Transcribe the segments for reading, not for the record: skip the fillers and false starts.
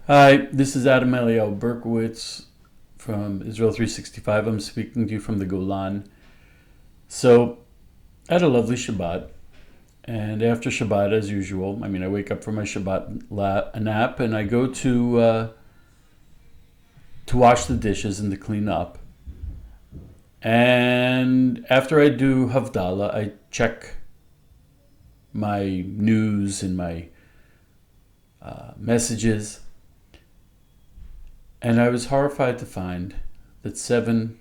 Hi, this is Adam Eliel Berkowitz from Israel 365. I'm speaking to you from the Golan. So, I had a lovely Shabbat, and after Shabbat, as usual, I wake up from my Shabbat nap, and I go to wash the dishes and to clean up. And after I do Havdalah, I check my news and my messages. And I was horrified to find that 7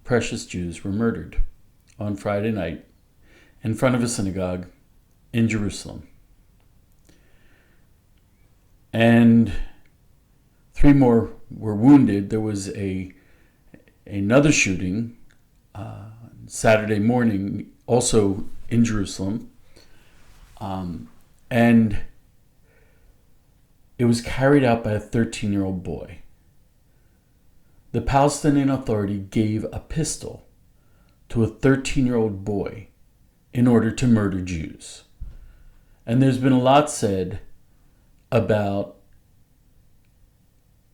precious Jews were murdered on Friday night in front of a synagogue in Jerusalem. And 3 more were wounded. There was another shooting Saturday morning, also in Jerusalem. And it was carried out by a 13-year-old boy. The Palestinian Authority gave a pistol to a 13-year-old boy in order to murder Jews. And there's been a lot said about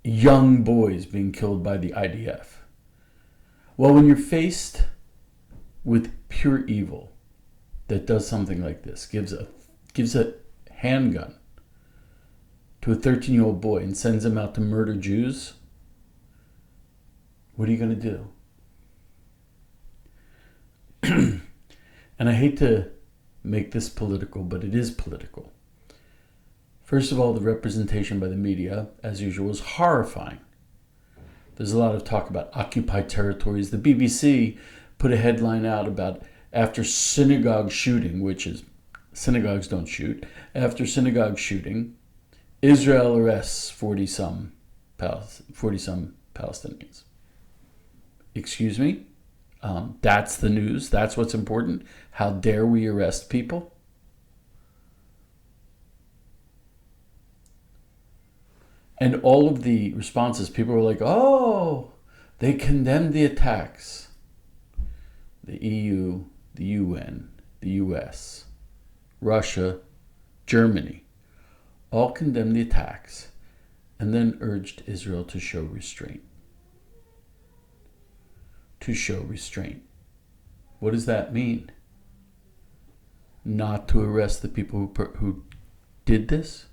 young boys being killed by the IDF. Well, when you're faced with pure evil that does something like this, gives a handgun to a 13-year-old boy and sends him out to murder Jews, what are you going to do? And I hate to make this political, but it is political. First of all, the representation by the media, as usual, is horrifying. There's a lot of talk about occupied territories. The BBC put a headline out about after synagogue shooting, which is synagogues don't shoot. After synagogue shooting, Israel arrests 40-some Palestinians. Excuse me? That's the news? That's what's important? How dare we arrest people? And all of the responses, people were like, oh, they condemned the attacks. The EU, the UN, the US, Russia, Germany, all condemned the attacks and then urged Israel to show restraint. To show restraint. What does that mean? Not to arrest the people who did this?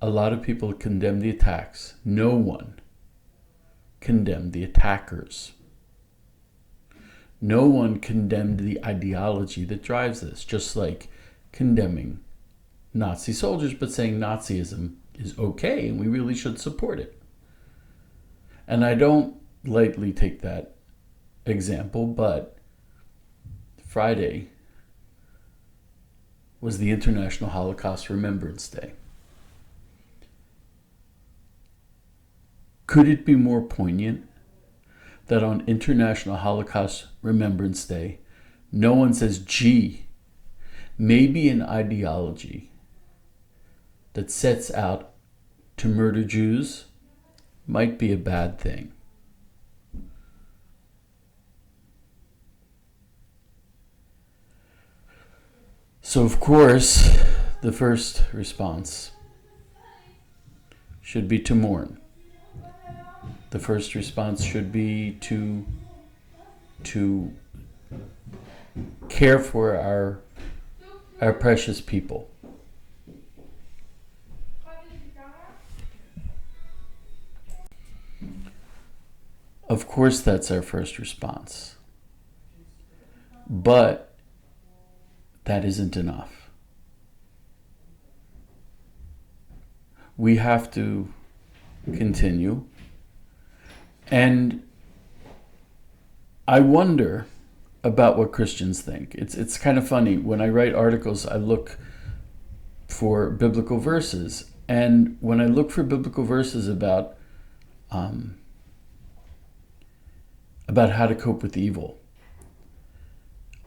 A lot of people condemned the attacks. No one condemned the attackers. No one condemned the ideology that drives this, just like condemning Nazi soldiers, but saying Nazism is okay and we really should support it. And I don't lightly take that example, but Friday was the International Holocaust Remembrance Day. Could it be more poignant that on International Holocaust Remembrance Day, no one says, gee, maybe an ideology that sets out to murder Jews might be a bad thing? So, of course, the first response should be to mourn. The first response should be to care for our precious people. Of course, that's our first response. But that isn't enough. We have to continue. And I wonder about what Christians think. It's kind of funny. When I write articles, I look for biblical verses. And when I look for biblical verses about how to cope with evil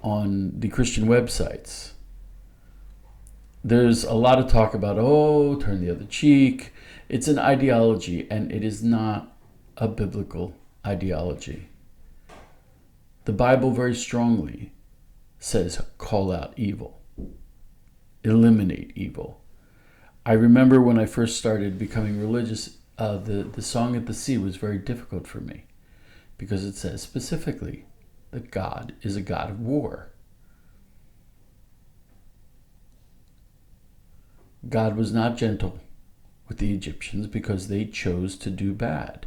on the Christian websites, there's a lot of talk about, turn the other cheek. It's an ideology, and it is not a biblical ideology. The Bible very strongly says call out evil, eliminate evil. I remember when I first started becoming religious, the Song at the Sea was very difficult for me because it says specifically that God is a God of war. God was not gentle with the Egyptians because they chose to do bad.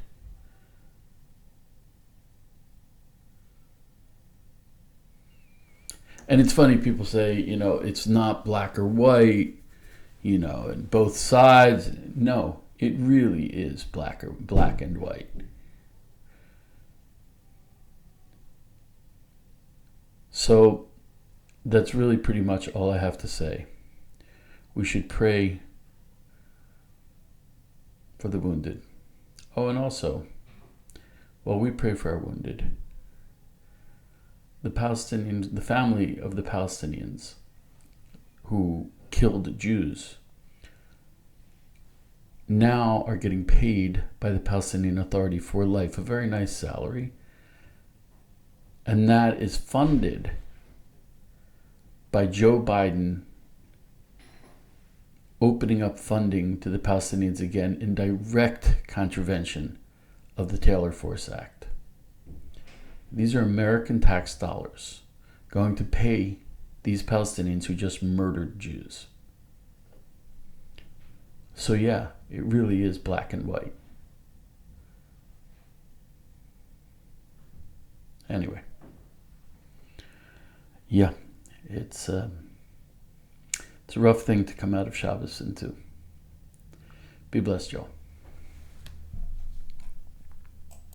And it's funny, people say, it's not black or white, and both sides. No, it really is black and white. So that's really pretty much all I have to say. We should pray for the wounded. Oh, and also, while we pray for our wounded, the Palestinians, the family of the Palestinians who killed Jews, now are getting paid by the Palestinian Authority for life, a very nice salary. And that is funded by Joe Biden opening up funding to the Palestinians again in direct contravention of the Taylor Force Act. These are American tax dollars going to pay these Palestinians who just murdered Jews. So yeah, it really is black and white. Anyway, yeah, it's a rough thing to come out of Shabbos into. Be blessed, y'all.